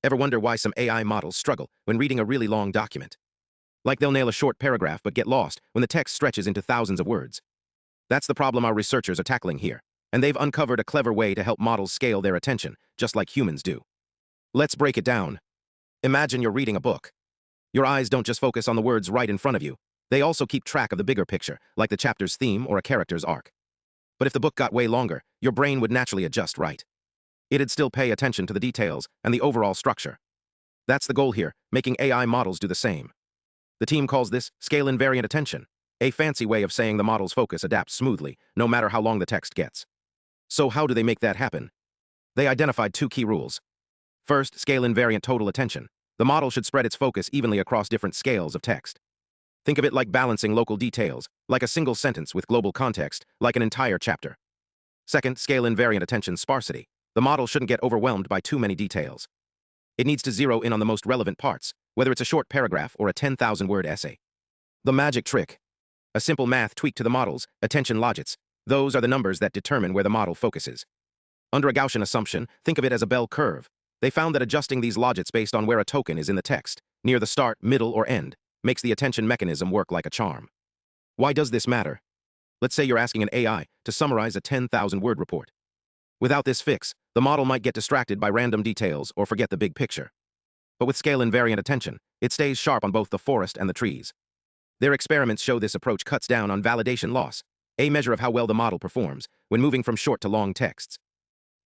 Ever wonder why some AI models struggle when reading a really long document? Like they'll nail a short paragraph but get lost when the text stretches into thousands of words. That's the problem our researchers are tackling here, and they've uncovered a clever way to help models scale their attention, just like humans do. Let's break it down. Imagine you're reading a book. Your eyes don't just focus on the words right in front of you. They also keep track of the bigger picture, like the chapter's theme or a character's arc. But if the book got way longer, your brain would naturally adjust right. It'd still pay attention to the details and the overall structure. That's the goal here, making AI models do the same. The team calls this scale-invariant attention, a fancy way of saying the model's focus adapts smoothly, no matter how long the text gets. So how do they make that happen? They identified two key rules. First, scale-invariant total attention. The model should spread its focus evenly across different scales of text. Think of it like balancing local details, like a single sentence with global context, like an entire chapter. Second, scale-invariant attention sparsity. The model shouldn't get overwhelmed by too many details. It needs to zero in on the most relevant parts, whether it's a short paragraph or a 10,000-word essay. The magic trick. A simple math tweak to the model's attention logits. Those are the numbers that determine where the model focuses. Under a Gaussian assumption, think of it as a bell curve. They found that adjusting these logits based on where a token is in the text, near the start, middle, or end, makes the attention mechanism work like a charm. Why does this matter? Let's say you're asking an AI to summarize a 10,000-word report. Without this fix, the model might get distracted by random details or forget the big picture. But with scale-invariant attention, it stays sharp on both the forest and the trees. Their experiments show this approach cuts down on validation loss, a measure of how well the model performs when moving from short to long texts.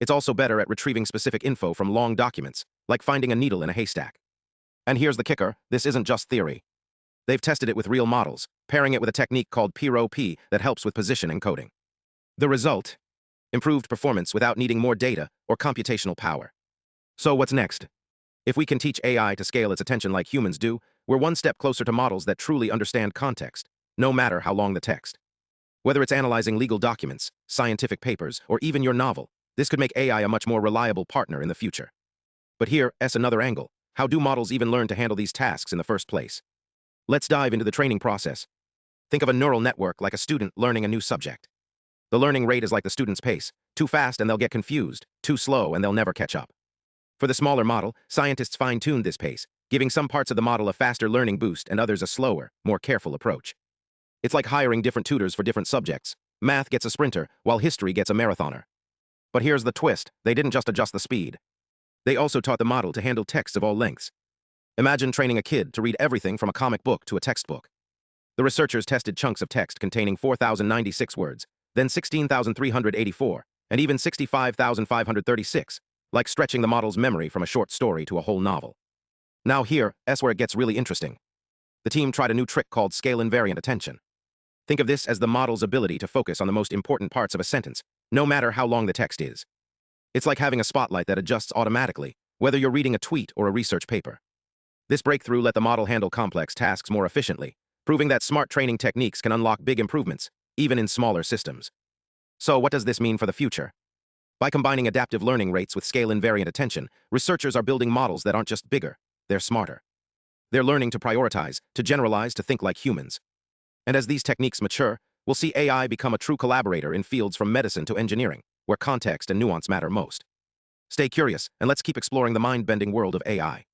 It's also better at retrieving specific info from long documents, like finding a needle in a haystack. And here's the kicker, this isn't just theory. They've tested it with real models, pairing it with a technique called PROP that helps with position encoding. The result? Improved performance without needing more data or computational power. So what's next? If we can teach AI to scale its attention like humans do, we're one step closer to models that truly understand context, no matter how long the text. Whether it's analyzing legal documents, scientific papers, or even your novel, this could make AI a much more reliable partner in the future. But here's another angle. How do models even learn to handle these tasks in the first place? Let's dive into the training process. Think of a neural network like a student learning a new subject. The learning rate is like the student's pace. Too fast and they'll get confused, too slow and they'll never catch up. For the smaller model, scientists fine-tuned this pace, giving some parts of the model a faster learning boost and others a slower, more careful approach. It's like hiring different tutors for different subjects. Math gets a sprinter, while history gets a marathoner. But here's the twist, they didn't just adjust the speed. They also taught the model to handle texts of all lengths. Imagine training a kid to read everything from a comic book to a textbook. The researchers tested chunks of text containing 4,096 words, then 16,384, and even 65,536, like stretching the model's memory from a short story to a whole novel. Now here's where it gets really interesting. The team tried a new trick called scale-invariant attention. Think of this as the model's ability to focus on the most important parts of a sentence, no matter how long the text is. It's like having a spotlight that adjusts automatically, whether you're reading a tweet or a research paper. This breakthrough let the model handle complex tasks more efficiently, proving that smart training techniques can unlock big improvements, even in smaller systems. So what does this mean for the future? By combining adaptive learning rates with scale-invariant attention, researchers are building models that aren't just bigger, they're smarter. They're learning to prioritize, to generalize, to think like humans. And as these techniques mature, we'll see AI become a true collaborator in fields from medicine to engineering, where context and nuance matter most. Stay curious, and let's keep exploring the mind-bending world of AI.